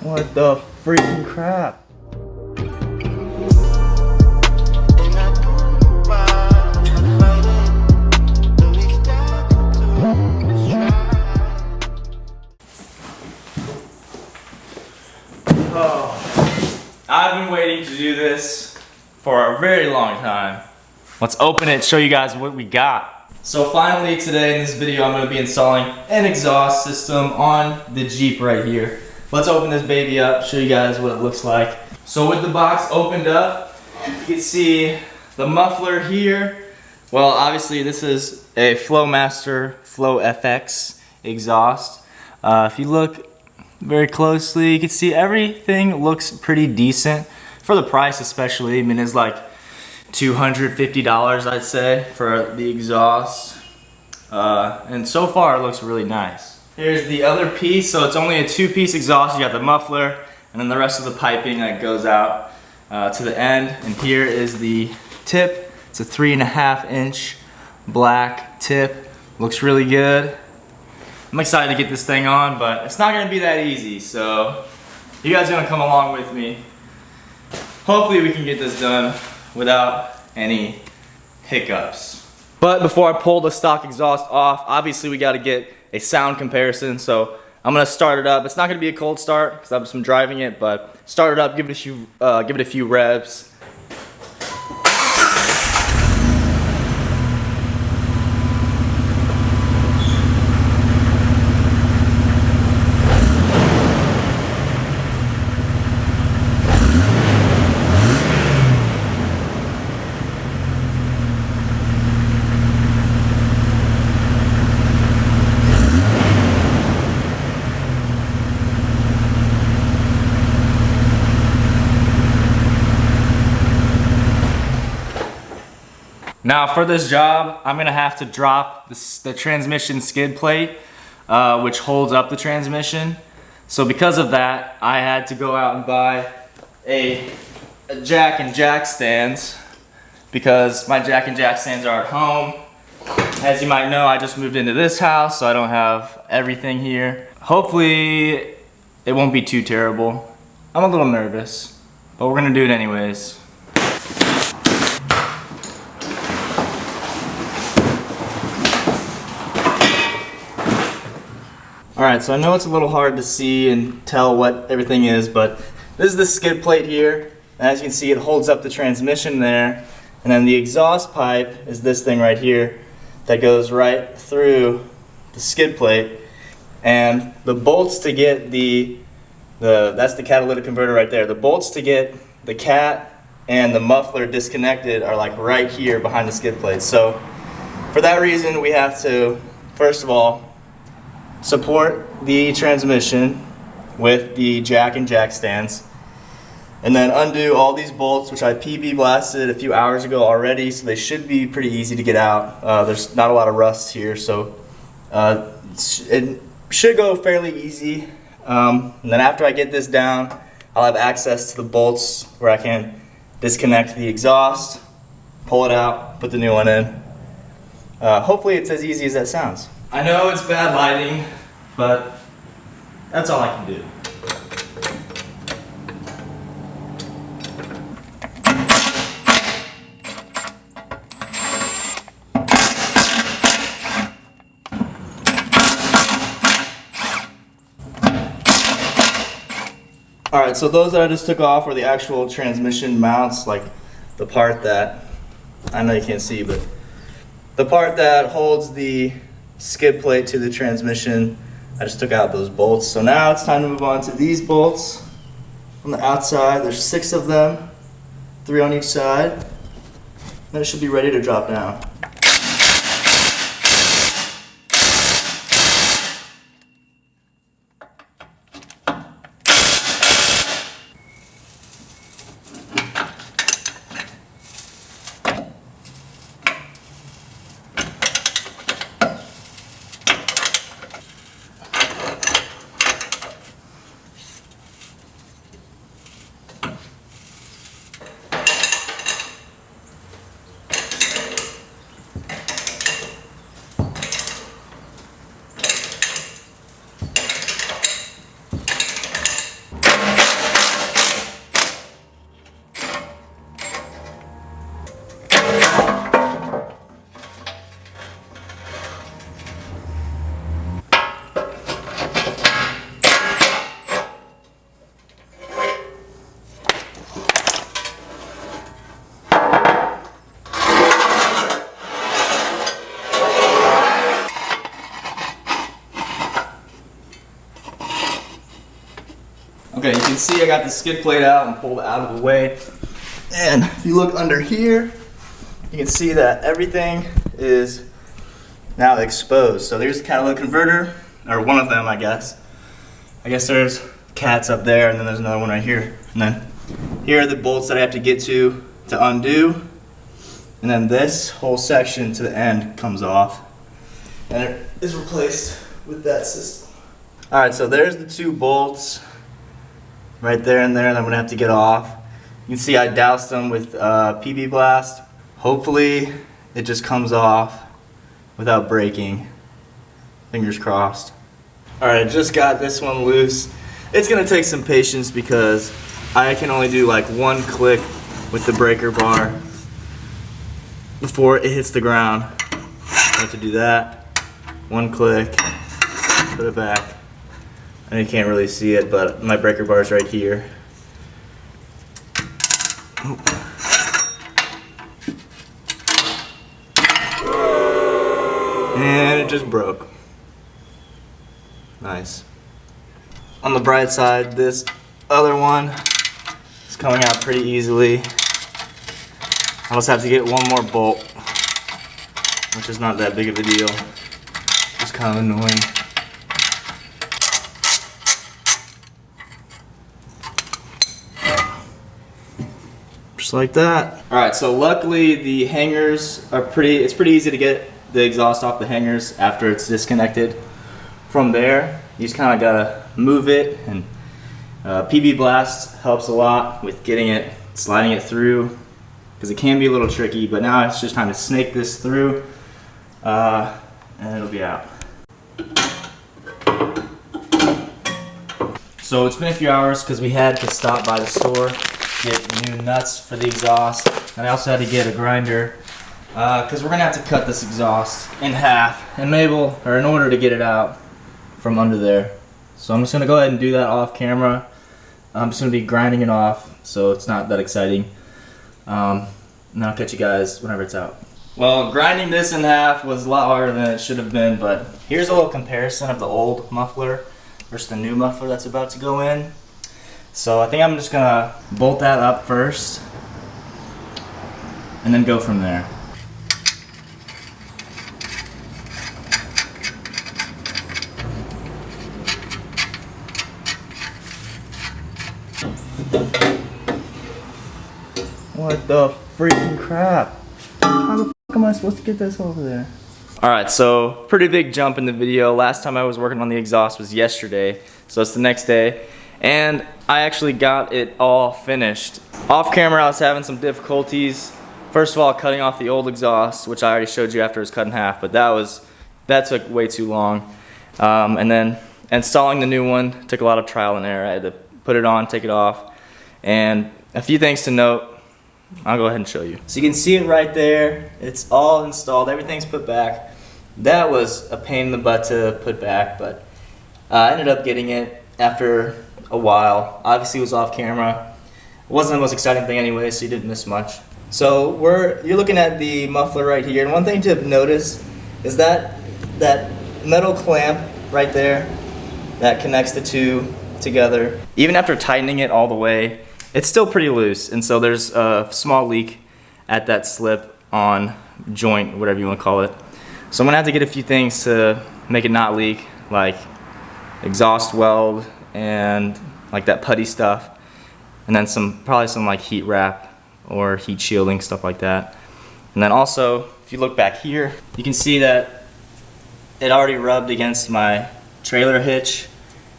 What the freaking crap? Oh, I've been waiting to do this for a very long time. Let's open it, show you guys what we got. So finally today in this video, I'm gonna be installing an exhaust system on the Jeep right here. Let's open this baby up, show you guys what it looks like. So with the box opened up, you can see the muffler here. Well, obviously this is a Flowmaster Flow FX exhaust. If you look very closely, you can see everything looks pretty decent for the price, especially. I mean, it's like $250, I'd say, for the exhaust. And so far it looks really nice. Here's the other piece. So it's only a two-piece exhaust. You got the muffler and then the rest of the piping that goes out to the end. And here is the tip. It's a 3.5-inch black tip. Looks really good. I'm excited to get this thing on, but it's not gonna be that easy. So you guys are gonna come along with me. Hopefully we can get this done without any hiccups. But before I pull the stock exhaust off, obviously we got to get a sound comparison. So I'm gonna start it up. It's not gonna be a cold start because I'm just driving it, but start it up, give it a few revs. Now for this job, I'm gonna have to drop the transmission skid plate, which holds up the transmission. So because of that, I had to go out and buy a jack and jack stands because my jack and jack stands are at home. As you might know, I just moved into this house, so I don't have everything here. Hopefully, it won't be too terrible. I'm a little nervous, but we're gonna do it anyways. Alright, so I know it's a little hard to see and tell what everything is, but this is the skid plate here. And as you can see, it holds up the transmission there. And then the exhaust pipe is this thing right here that goes right through the skid plate. And the bolts to get that's the catalytic converter right there. The bolts to get the cat and the muffler disconnected are like right here behind the skid plate. So for that reason, we have to, first of all, support the transmission with the jack and jack stands, and then undo all these bolts, which I PB blasted a few hours ago already, so they should be pretty easy to get out. There's not a lot of rust here, so it should go fairly easy. And then after I get this down, I'll have access to the bolts where I can disconnect the exhaust, pull it out, put the new one in. Hopefully it's as easy as that sounds. I know it's bad lighting, but that's all I can do. Alright, so those that I just took off were the actual transmission mounts, like the part that, I know you can't see, but the part that holds the skid plate to the transmission. I just took out those bolts. So now it's time to move on to these bolts on the outside. There's 6 of them, 3 on each side. Then it should be ready to drop down. Okay, you can see I got the skid plate out and pulled it out of the way. And if you look under here, you can see that everything is now exposed. So there's the catalytic converter, or one of them, I guess. I guess there's cats up there, and then there's another one right here. And then here are the bolts that I have to get to undo. And then this whole section to the end comes off. And it is replaced with that system. All right, so there's the 2 bolts right there and there that I'm gonna have to get off. You can see I doused them with PB Blast. Hopefully it just comes off without breaking. Fingers crossed. All right, just got this one loose. It's gonna take some patience because I can only do like 1 click with the breaker bar before it hits the ground. I have to do that. 1 click, put it back. And you can't really see it, but my breaker bar is right here. And it just broke. Nice. On the bright side, this other one is coming out pretty easily. I just have to get 1 more bolt, which is not that big of a deal. It's kind of annoying. Just like that. All right, so luckily the hangers are it's pretty easy to get the exhaust off the hangers after it's disconnected. From there, you just kind of gotta move it, and PB Blast helps a lot with getting it, sliding it through, because it can be a little tricky, but now it's just time to snake this through, and it'll be out. So it's been a few hours because we had to stop by the store, get new nuts for the exhaust, and I also had to get a grinder because we're gonna have to cut this exhaust in half in order to get it out from under there. So I'm just gonna go ahead and do that off camera. I'm just gonna be grinding it off, so it's not that exciting. And I'll catch you guys whenever it's out. Well, grinding this in half was a lot harder than it should have been, but here's a little comparison of the old muffler versus the new muffler that's about to go in. So I think I'm just gonna bolt that up first and then go from there. What the freaking crap? How the fuck am I supposed to get this over there? Alright, so pretty big jump in the video. Last time I was working on the exhaust was yesterday, so it's the next day. And I actually got it all finished. Off camera I was having some difficulties. First of all, cutting off the old exhaust, which I already showed you after it was cut in half, but that took way too long. And then installing the new one took a lot of trial and error. I had to put it on, take it off, and a few things to note. I'll go ahead and show you. So you can see it right there. It's all installed. Everything's put back. That was a pain in the butt to put back, but I ended up getting it after a while. Obviously it was off camera. It wasn't the most exciting thing anyway, so you didn't miss much. So you're looking at the muffler right here, and one thing to notice is that metal clamp right there that connects the two together. Even after tightening it all the way, it's still pretty loose, and so there's a small leak at that slip-on joint, whatever you want to call it. So I'm gonna have to get a few things to make it not leak, like exhaust weld and like that putty stuff, and then probably some like heat wrap or heat shielding, stuff like that. And then also, if you look back here, you can see that it already rubbed against my trailer hitch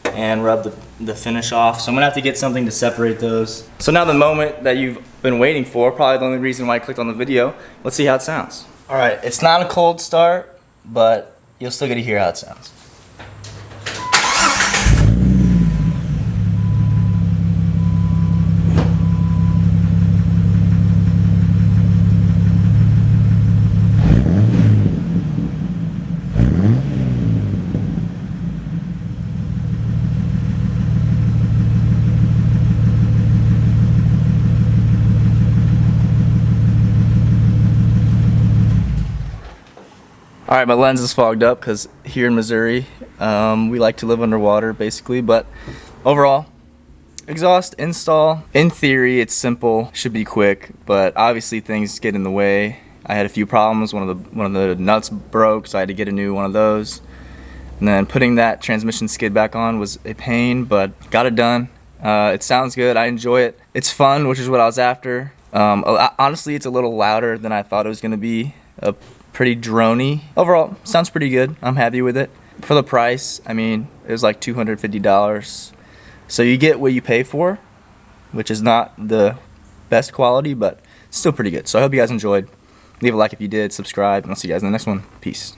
and rubbed the finish off. So I'm gonna have to get something to separate those. So now the moment that you've been waiting for, probably the only reason why I clicked on the video. Let's see how it sounds. All right, it's not a cold start, but you'll still get to hear how it sounds. All right, my lens is fogged up because here in Missouri, we like to live underwater basically, but overall, Exhaust install, in theory it's simple, should be quick, but obviously things get in the way. I had a few problems. One of the nuts broke, so I had to get a new one of those. And then putting that transmission skid back on was a pain, but got it done. It sounds good. I enjoy it. It's fun, which is what I was after. Honestly, it's a little louder than I thought it was going to be. Pretty droney. Overall, sounds pretty good. I'm happy with it. For the price, I mean, it was like $250. So you get what you pay for, which is not the best quality, but still pretty good. So I hope you guys enjoyed. Leave a like if you did, subscribe, and I'll see you guys in the next one. Peace.